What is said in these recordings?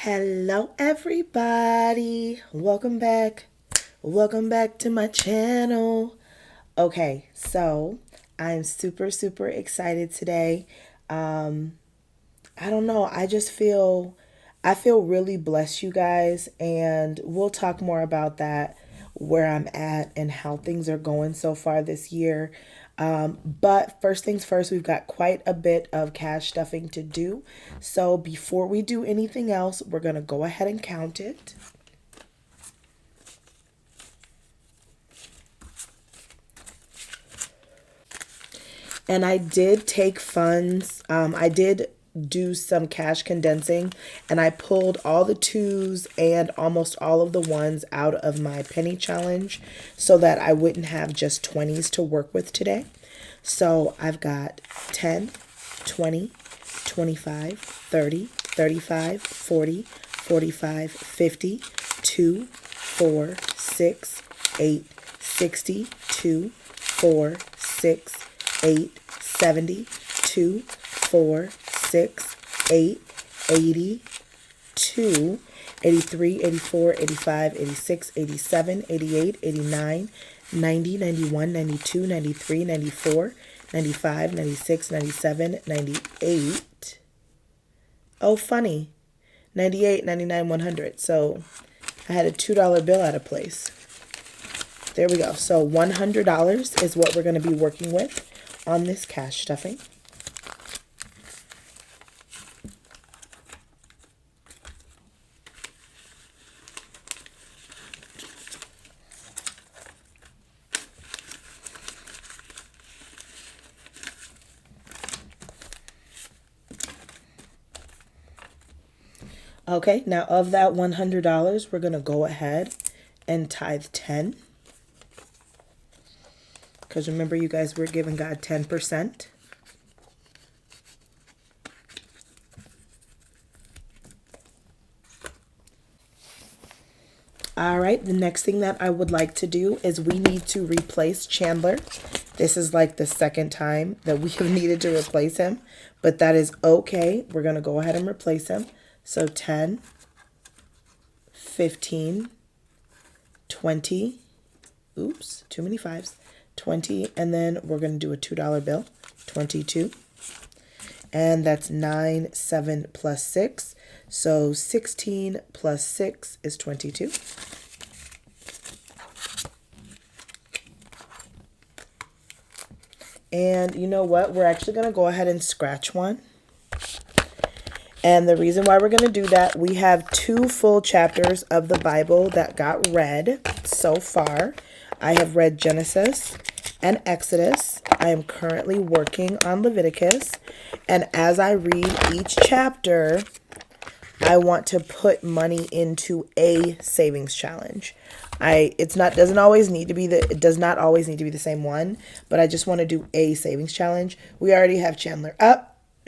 Hello, everybody. Welcome back. Welcome back to my channel. Okay, so I'm super excited today. I don't know. I feel really blessed, you guys, and we'll talk more about that, where I'm at and how things are going so far this year. But first things first, we've got quite a bit of cash stuffing to do. So before we do anything else, we're going to go ahead and count it. And I did take funds. I did do some cash condensing, and I pulled all the twos and almost all of the ones out of my penny challenge so that I wouldn't have just 20s to work with today. So I've got 10, 20, 25, 30, 35, 40, 45, 50, 2, 4, 6, 8, 60, 2, 4, 6, 8, 70, 2, 4, 6, 8, 80, 2, 83, 84, 85, 86, 87, 88, 89, 90, 91, 92, 93, 94, 95, 96, 97, 98. Oh, funny. 98, 99, 100. So I had a $2 bill out of place. There we go. So $100 is what we're going to be working with on this cash stuffing. Okay, now of that $100, we're going to go ahead and tithe 10. Because remember, you guys, we're giving God 10%. All right, the next thing that I would like to do is we need to replace Chandler. This is like the second time that we have needed to replace him, but that is okay. We're going to go ahead and replace him. So 10, 15, 20, oops, too many fives, 20, and then we're going to do a $2 bill, 22. And that's 9, 7 plus 6. So 16 plus 6 is 22. And you know what? We're actually going to go ahead and scratch one. And the reason why we're going to do that, we have 2 full chapters of the Bible that got read so far. I have read Genesis and Exodus. I am currently working on Leviticus. And as I read each chapter, I want to put money into a savings challenge. It does not always need to be the same one, but I just want to do a savings challenge. We already have Chandler up.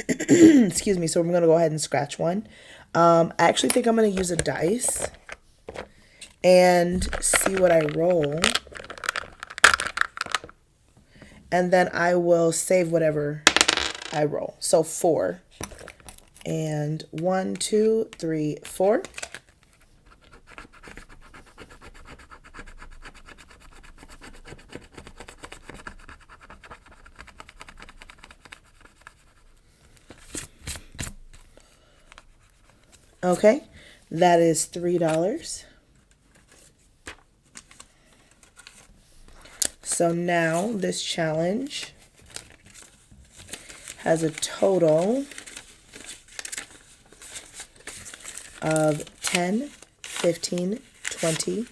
Excuse me. So I'm going to go ahead and scratch one. I actually think I'm going to use a dice and see what I roll. And then I will save whatever I roll. So 4. And 1, 2, 3, 4. Okay, that is $3. So now this challenge has a total of 10, 15, 20,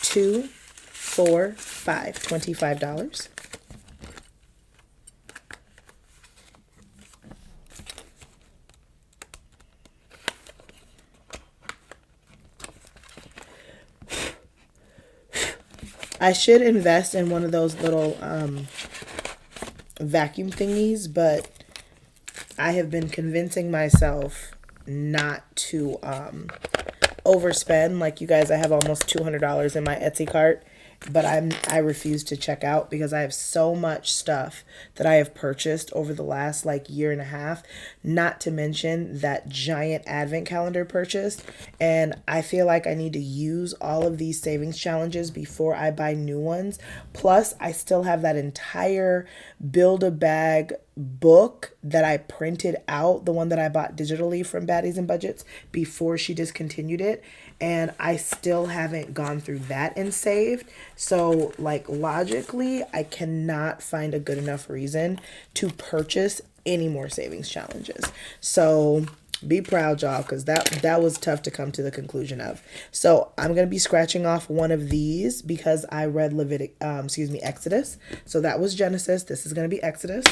2, 4, 5, $25. I should invest in one of those little vacuum thingies, but I have been convincing myself not to overspend. Like, you guys, I have almost $200 in my Etsy cart, but I refuse to check out because I have so much stuff that I have purchased over the last like year and a half, not to mention that giant advent calendar purchase, and I feel like I need to use all of these savings challenges before I buy new ones. Plus, I still have that entire build a bag book that I printed out, the one that I bought digitally from Baddies and Budgets before she discontinued it, and I still haven't gone through that and saved. So, like, logically, I cannot find a good enough reason to purchase any more savings challenges. So, be proud, y'all, because that was tough to come to the conclusion of. So I'm gonna be scratching off one of these because I read Exodus. So that was Genesis. This is gonna be Exodus,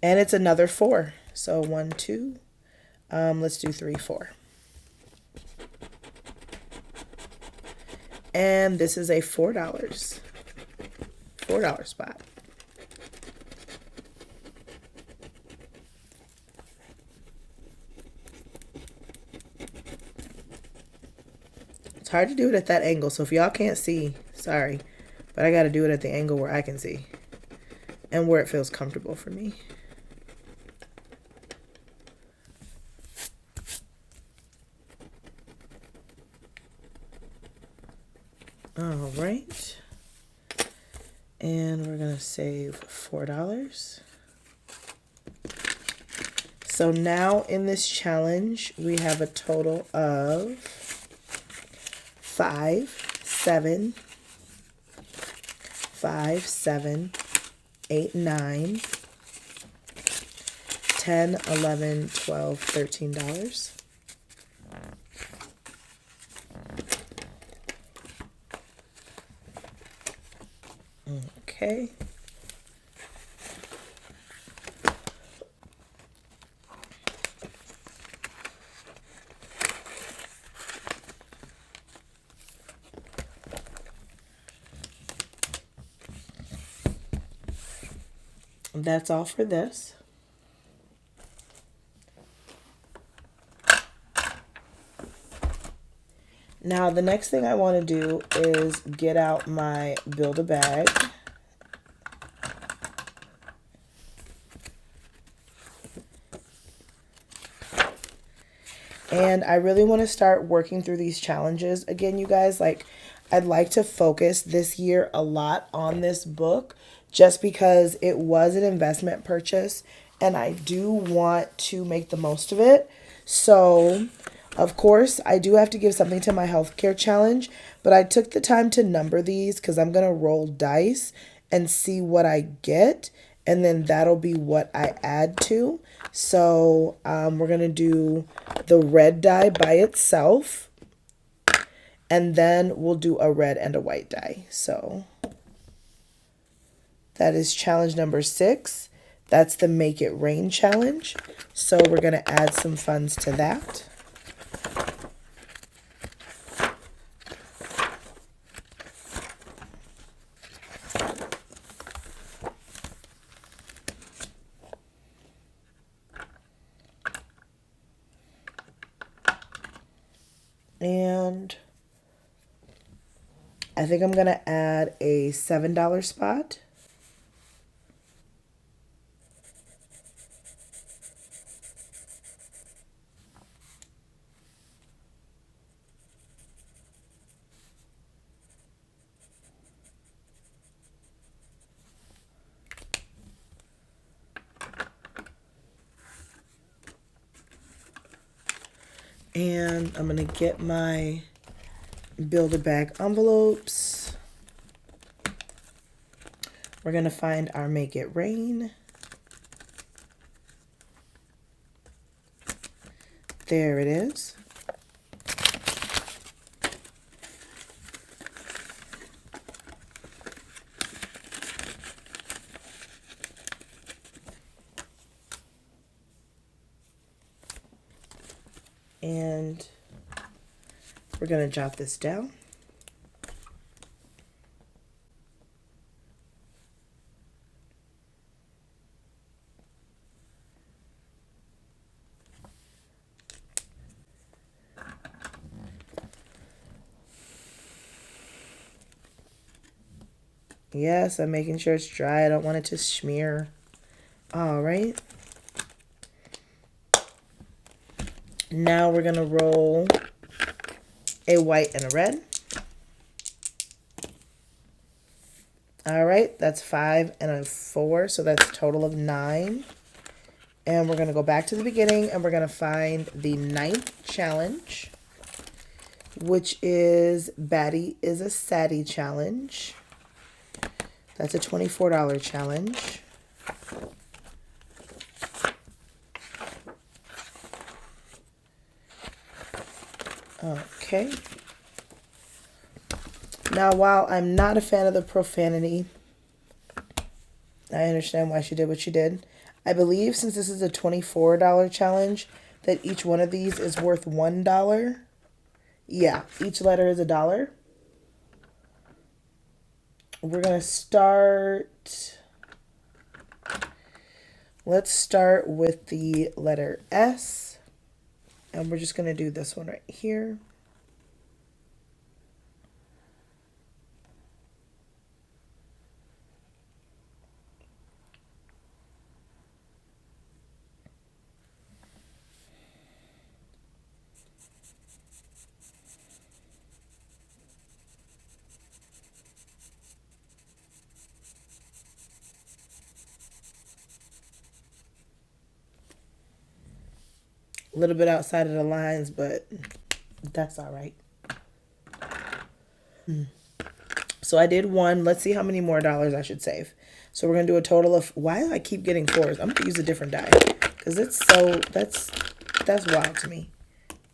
and it's another 4. So 1, 2. Let's do 3, 4. And this is a $4 spot. It's hard to do it at that angle, so if y'all can't see, sorry, but I got to do it at the angle where I can see and where it feels comfortable for me. All right. And we're going to save $4. So now in this challenge, we have a total of 5, 7, 5, 7, 8, 9, 10, 11, 12, $13. Okay. That's all for this. Now, the next thing I want to do is get out my Build-A-Bag. And I really want to start working through these challenges again, you guys. Like, I'd like to focus this year a lot on this book just because it was an investment purchase and I do want to make the most of it. So, of course, I do have to give something to my healthcare challenge, but I took the time to number these because I'm going to roll dice and see what I get, and then that'll be what I add to. So we're going to do the red die by itself, and then we'll do a red and a white die. So that is challenge number 6. That's the Make It Rain challenge. So we're going to add some funds to that. And I think I'm going to add a $7 spot. And I'm going to get my Build-A-Bag envelopes. We're going to find our Make It Rain. There it is. And we're going to jot this down. Yes, I'm making sure it's dry. I don't want it to smear. All right. Now we're going to roll a white and a red. All right, that's 5 and a 4, so that's a total of 9. And we're going to go back to the beginning, and we're going to find the 9th challenge, which is Batty is a Sadie challenge. That's a $24 challenge. Okay. Now, while I'm not a fan of the profanity, I understand why she did what she did. I believe since this is a $24 challenge, that each one of these is worth $1. Yeah, each letter is $1. We're going to start... Let's start with the letter S. And we're just going to do this one right here. A little bit outside of the lines, but that's all right. So I did one. Let's see how many more dollars I should save. So we're going to do a total of... Why do I keep getting 4s? I'm going to use a different die. Because it's so... That's wild to me.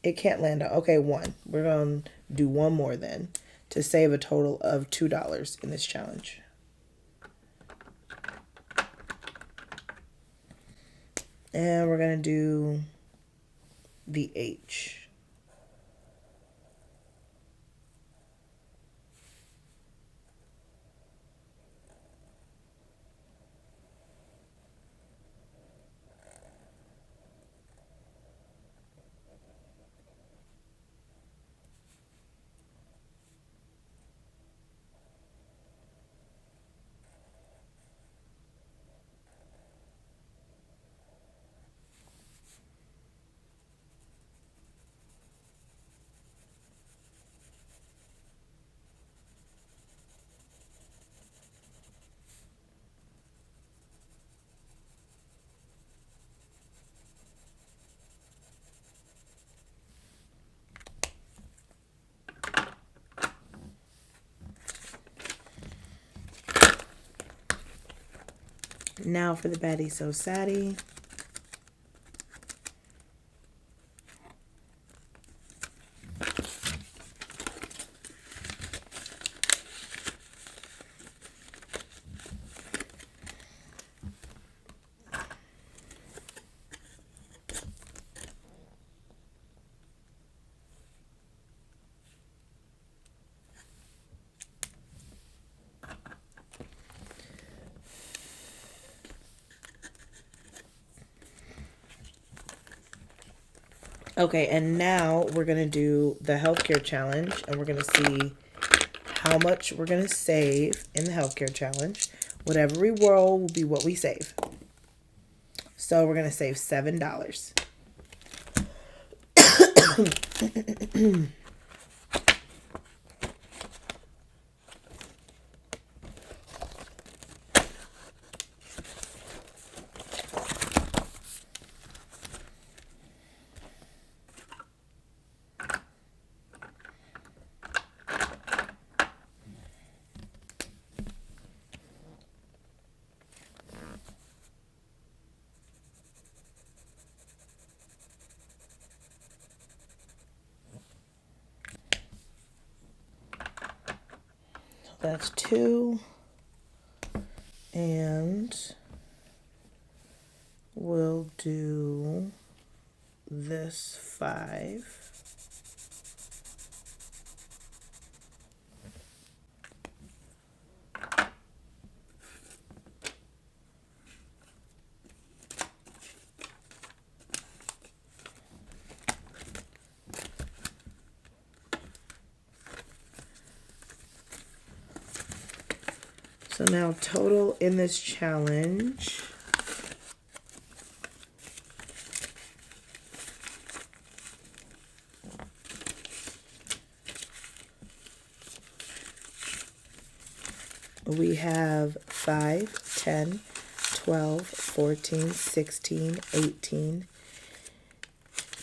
It can't land on... Okay, 1. We're going to do one more then to save a total of $2 in this challenge. And we're going to do the H. Now for the Batty So Sadie. Okay, and now we're going to do the healthcare challenge, and we're going to see how much we're going to save in the healthcare challenge. Whatever we roll will be what we save. So we're going to save $7. That's 2. And we'll do this 5. So now total in this challenge. We have 5, 10, 12, 14, 16, 18,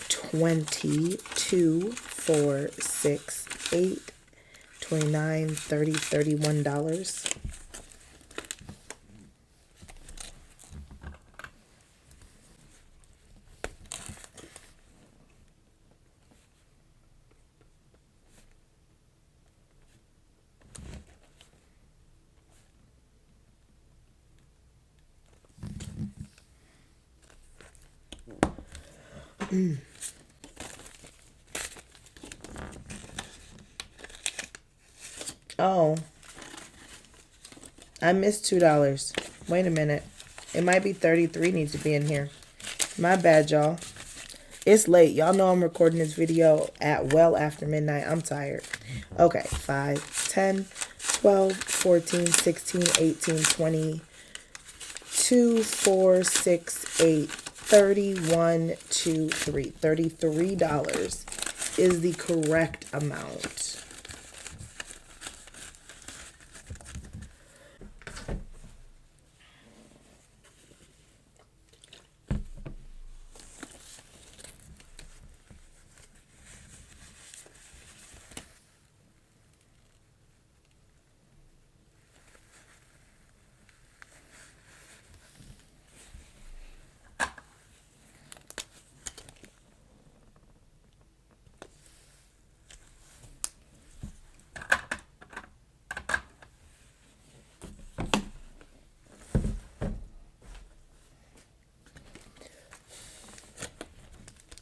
20, 2, 4, 6, 8, 29, 30, $31. Oh, I missed $2. Wait a minute. It might be 33 needs to be in here. My bad, y'all. It's late. Y'all know I'm recording this video at well after midnight. I'm tired. Okay, 5, 10, 12, 14, 16, 18, 20, 2, 4, 6, 8, 31, 2, 3. $33 is the correct amount.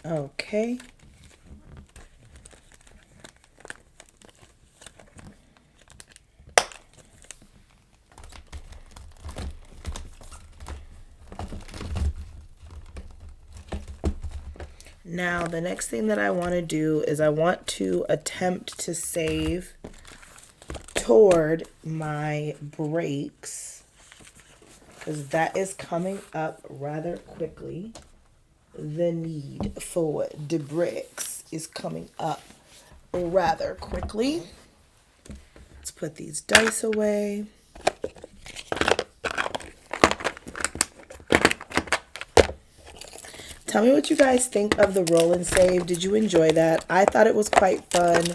Okay. Now, the next thing that I want to do is I want to attempt to save toward my breaks, because that is coming up rather quickly. The need for the breaks is coming up rather quickly. Let's put these dice away. Tell me what you guys think of the roll and save. Did you enjoy that? I thought it was quite fun.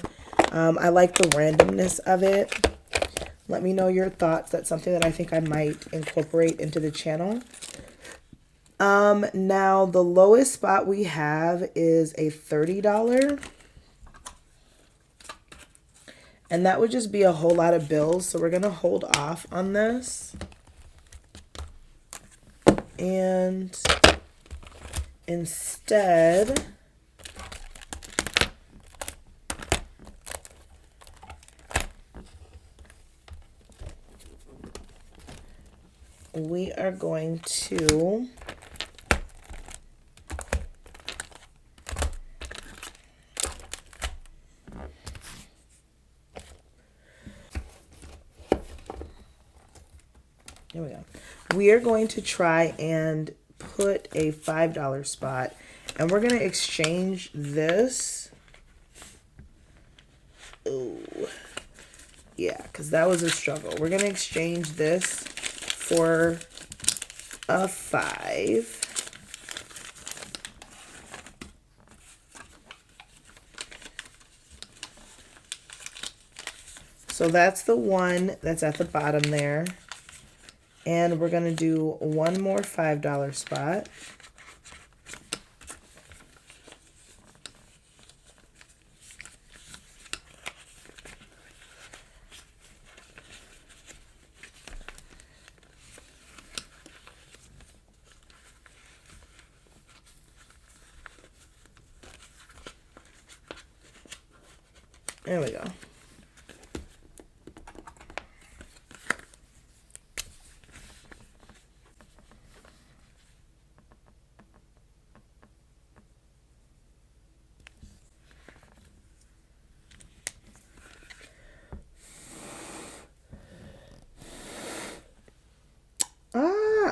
I like the randomness of it. Let me know your thoughts. That's something that I think I might incorporate into the channel. Now the lowest spot we have is a $30. And that would just be a whole lot of bills. So we're going to hold off on this. And instead, we are going to here we go. We are going to try and put a $5 spot, and we're going to exchange this. Ooh. Yeah, because that was a struggle. We're going to exchange this for a 5. So that's the one that's at the bottom there. And we're going to do one more $5 spot. There we go.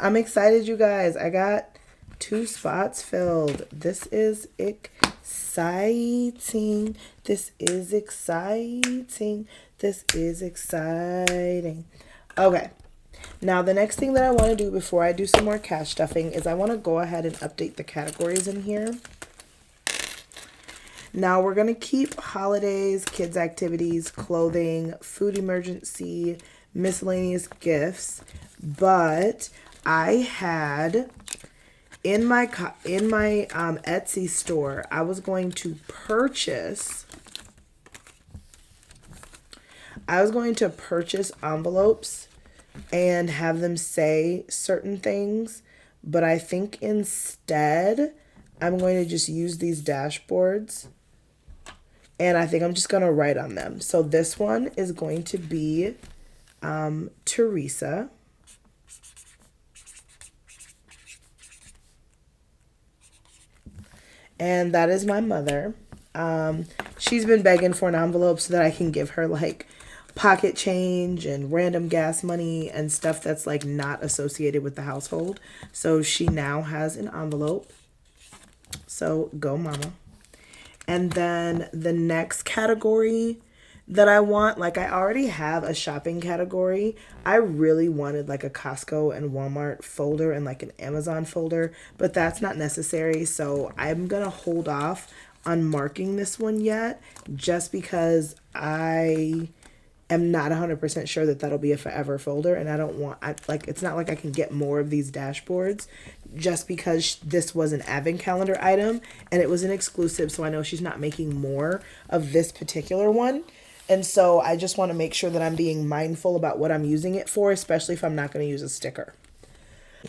I'm excited, you guys. I got 2 spots filled. This is exciting. This is exciting. This is exciting. Okay. Now, the next thing that I want to do before I do some more cash stuffing is I want to go ahead and update the categories in here. Now, we're going to keep holidays, kids' activities, clothing, food emergency, miscellaneous gifts, but I had in my Etsy store, I was going to purchase envelopes and have them say certain things, but I think instead I'm going to just use these dashboards, and I think I'm just going to write on them. So this one is going to be Teresa. And that is my mother. She's been begging for an envelope so that I can give her like pocket change and random gas money and stuff that's like not associated with the household. So she now has an envelope. So go mama. And then the next category that I want, like I already have a shopping category. I really wanted like a Costco and Walmart folder and like an Amazon folder, but that's not necessary. So I'm going to hold off on marking this one yet, just because I am not 100% sure that that'll be a forever folder, and I don't want, it's not like I can get more of these dashboards just because this was an advent calendar item and it was an exclusive, so I know she's not making more of this particular one. And so I just want to make sure that I'm being mindful about what I'm using it for, especially if I'm not going to use a sticker.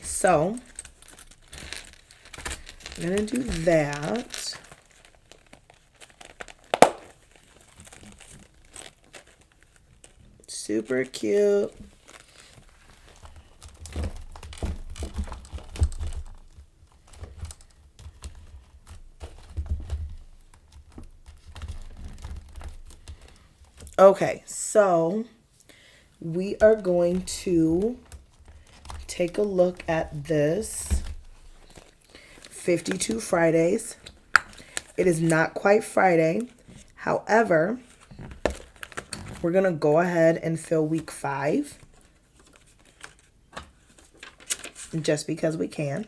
So I'm going to do that. Super cute. Okay, so we are going to take a look at this 52 Fridays. It is not quite Friday. However, we're going to go ahead and fill week 5 just because we can.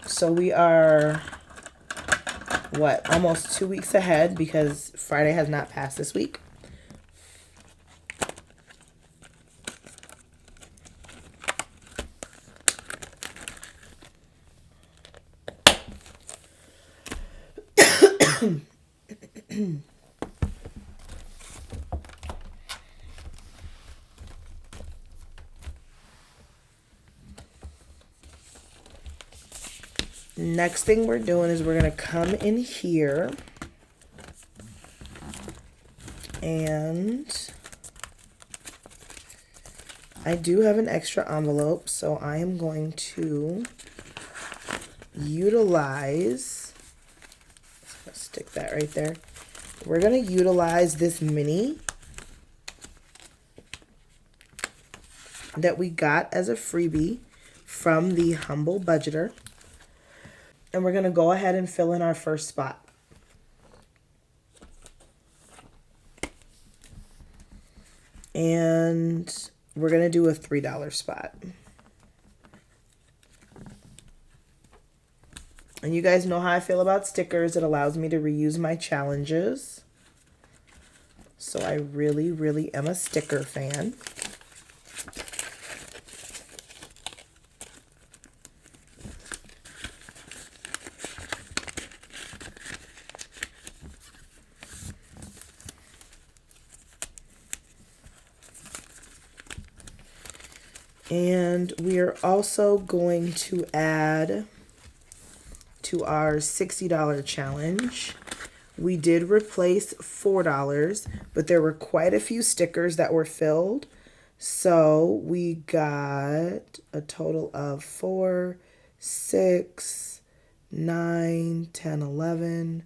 So we are, almost 2 weeks ahead because Friday has not passed this week. Next thing we're doing is we're going to come in here and I do have an extra envelope, so I am going to utilize, let's stick that right there. We're going to utilize this mini that we got as a freebie from the Humble Budgeter. And we're going to go ahead and fill in our first spot. And we're going to do a $3 spot. And you guys know how I feel about stickers. It allows me to reuse my challenges. So I really, really am a sticker fan. And we are also going to add to our $60 challenge. We did replace $4, but there were quite a few stickers that were filled. So we got a total of 4, 6, 9, 10, 11,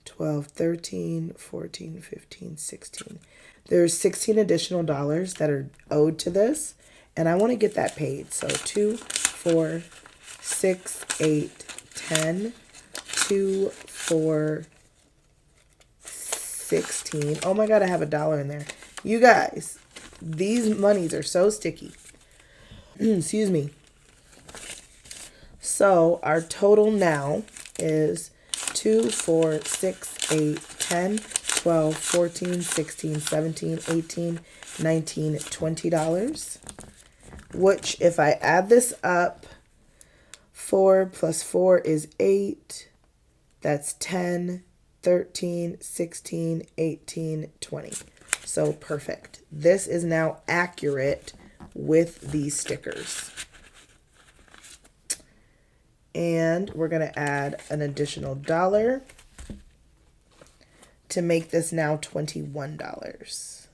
12, 13, 14, 15, 16. There's 16 additional dollars that are owed to this, and I want to get that paid. So 2, 4, 6, 8, 10, 2, 4, 16. Oh my God, I have $1 in there. You guys, these monies are so sticky. Excuse me. So our total now is 2, 4, 6, 8, 10, 12, 14, 16, 17, 18, 19, $20. Which, if I add this up, 4 plus 4 is 8. That's 10, 13, 16, 18, 20. So perfect. This is now accurate with these stickers. And we're going to add an additional $1 to make this now $21.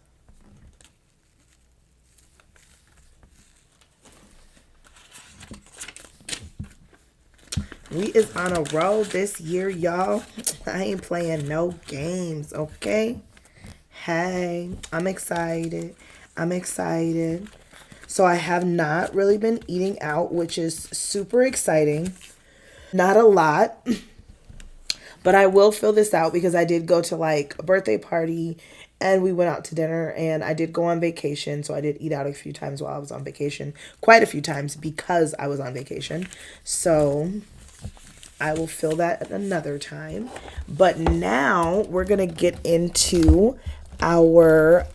We is on a roll this year, y'all. I ain't playing no games, okay? Hey, I'm excited. I'm excited. So I have not really been eating out, which is super exciting. Not a lot, but I will fill this out because I did go to like a birthday party and we went out to dinner, and I did go on vacation. So I did eat out a few times while I was on vacation, quite a few times because I was on vacation. So I will fill that at another time. But now we're going to get into our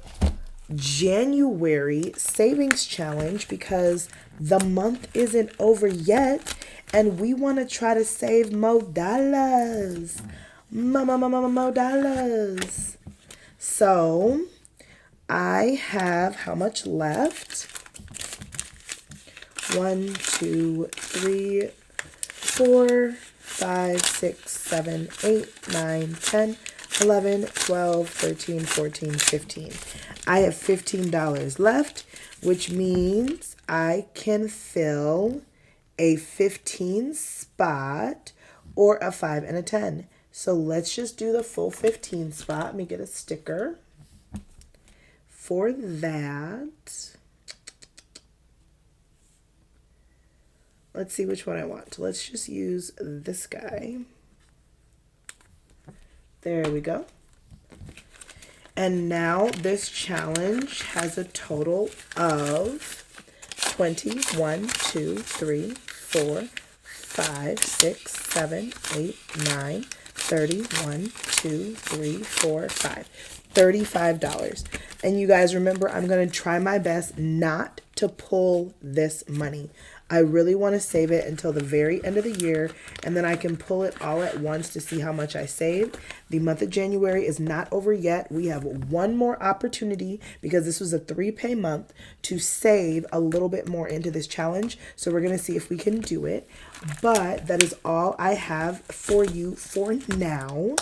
January savings challenge because the month isn't over yet and we want to try to save more dollars. More dollars. So I have how much left? 1, 2, 3, 4, 5, 6, 7, 8, 9, 10, 11, 12, 13, 14, 15. I have $15 left, which means I can fill a 15 spot or a 5 and a 10. So let's just do the full 15 spot. Let me get a sticker for that. Let's see which one I want. Let's just use this guy. There we go. And now this challenge has a total of 20, 1, 2, 3, 4, 5, 6, 7, 8, 9, 30, 1, 2, 3, 4, 5. $35. And you guys remember, I'm going to try my best not to pull this money. I really want to save it until the very end of the year, and then I can pull it all at once to see how much I saved. The month of January is not over yet. We have one more opportunity because this was a 3-pay month to save a little bit more into this challenge. So we're going to see if we can do it. But that is all I have for you for now.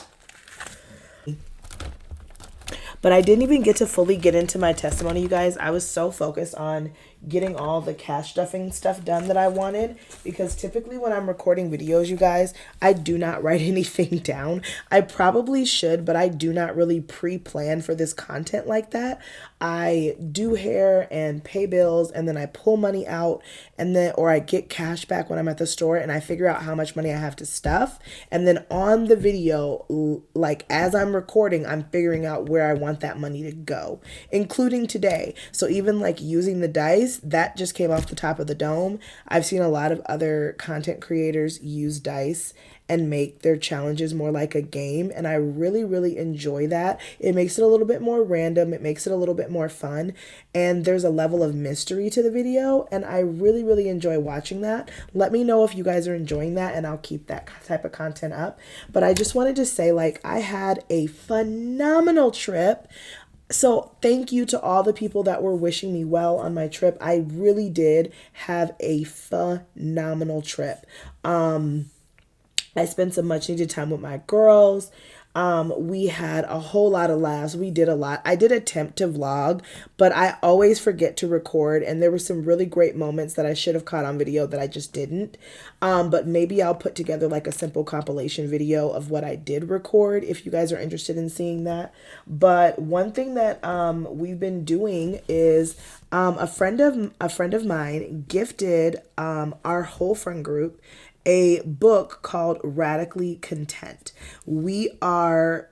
But I didn't even get to fully get into my testimony, you guys. I was so focused on getting all the cash stuffing stuff done that I wanted, because typically when I'm recording videos, you guys, I do not write anything down. I probably should, but I do not really pre-plan for this content like that. I do hair and pay bills, and then I pull money out, and then or I get cash back when I'm at the store, and I figure out how much money I have to stuff, and then on the video, like as I'm recording, I'm figuring out where I want that money to go, including today. So even like using the dice, that just came off the top of the dome. I've seen a lot of other content creators use dice and make their challenges more like a game, and I really, really enjoy that. It makes it a little bit more random. It makes it a little bit more fun, and there's a level of mystery to the video, and I really, really enjoy watching that. Let me know if you guys are enjoying that, and I'll keep that type of content up. But I just wanted to say, like, I had a phenomenal trip. So thank you to all the people that were wishing me well on my trip. I really did have a phenomenal trip. I spent some much needed time with my girls. We had a whole lot of laughs. We did a lot. I did attempt to vlog, but I always forget to record. And there were some really great moments that I should have caught on video that I just didn't. But maybe I'll put together like a simple compilation video of what I did record if you guys are interested in seeing that. But one thing that we've been doing is a friend of mine gifted our whole friend group a book called Radically Content. We are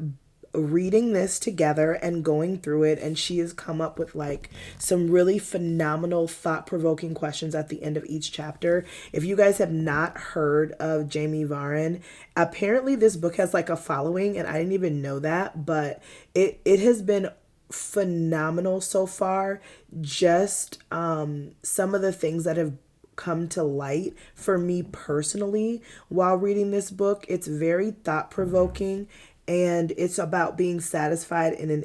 reading this together and going through it, and she has come up with like some really phenomenal thought-provoking questions at the end of each chapter. If you guys have not heard of Jamie Varon, apparently this book has like a following, and I didn't even know that, but it has been phenomenal so far. Just some of the things that have come to light for me personally while reading this book. It's very thought provoking, and it's about being satisfied in an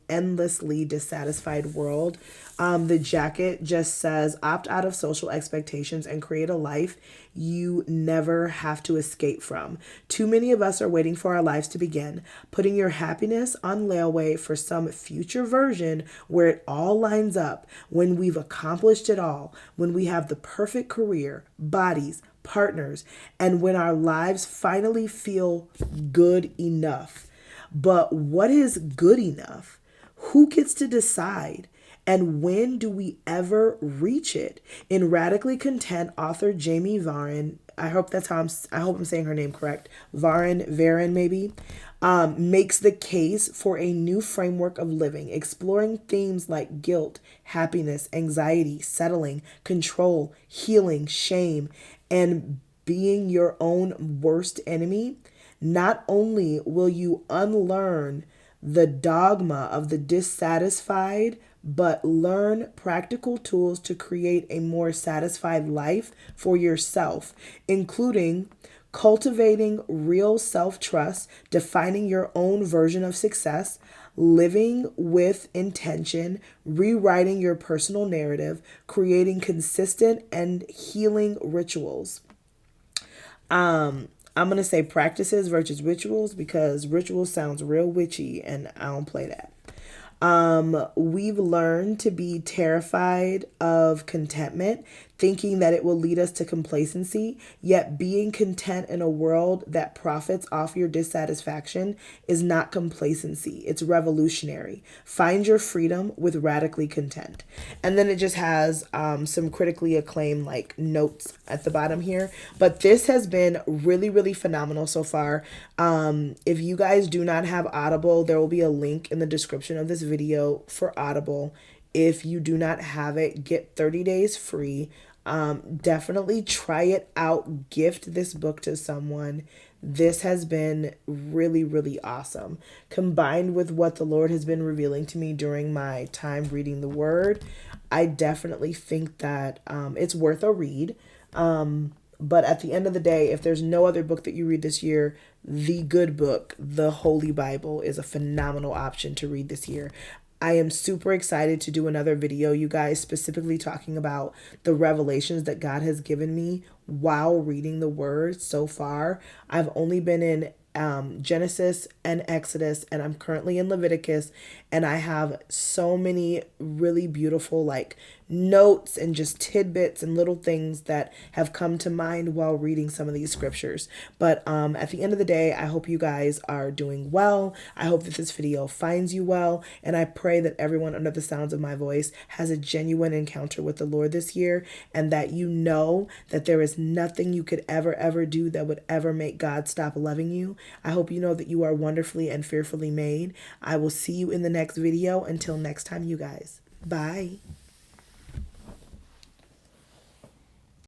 endlessly dissatisfied world. The jacket just says, opt out of social expectations and create a life you never have to escape from. Too many of us are waiting for our lives to begin, putting your happiness on layaway for some future version where it all lines up, when we've accomplished it all, when we have the perfect career, bodies, partners, and when our lives finally feel good enough. But what is good enough? Who gets to decide? And when do we ever reach it? In Radically Content, author Jamie Varon, I hope I'm saying her name correct. Varon maybe, makes the case for a new framework of living, exploring themes like guilt, happiness, anxiety, settling, control, healing, shame, and being your own worst enemy. Not only will you unlearn the dogma of the dissatisfied, but learn practical tools to create a more satisfied life for yourself, including cultivating real self-trust, defining your own version of success, living with intention, rewriting your personal narrative, creating consistent and healing rituals. I'm going to say practices versus rituals because rituals sounds real witchy and I don't play that. We've learned to be terrified of contentment, thinking that it will lead us to complacency, yet being content in a world that profits off your dissatisfaction is not complacency. It's revolutionary. Find your freedom with Radically Content. And then it just has some critically acclaimed like notes at the bottom here. But this has been really, really phenomenal so far. If you guys do not have Audible, there will be a link in the description of this video for Audible. If you do not have it, get 30 days free. Definitely try it out. Gift this book to someone. This has been really, really awesome. Combined with what the Lord has been revealing to me during my time reading the Word, I definitely think that it's worth a read. But at the end of the day, if there's no other book that you read this year, the good book, the Holy Bible, is a phenomenal option to read this year. I am super excited to do another video, you guys, specifically talking about the revelations that God has given me while reading the Word so far. I've only been in Genesis and Exodus, and I'm currently in Leviticus, and I have so many really beautiful like notes and just tidbits and little things that have come to mind while reading some of these scriptures. But at the end of the day, I hope you guys are doing well. I hope that this video finds you well, and I pray that everyone under the sounds of my voice has a genuine encounter with the Lord this year, and that you know that there is nothing you could ever do that would ever make God stop loving you. I hope you know that you are wonderfully and fearfully made. I will see you in the next video. Until next time, you guys. Bye.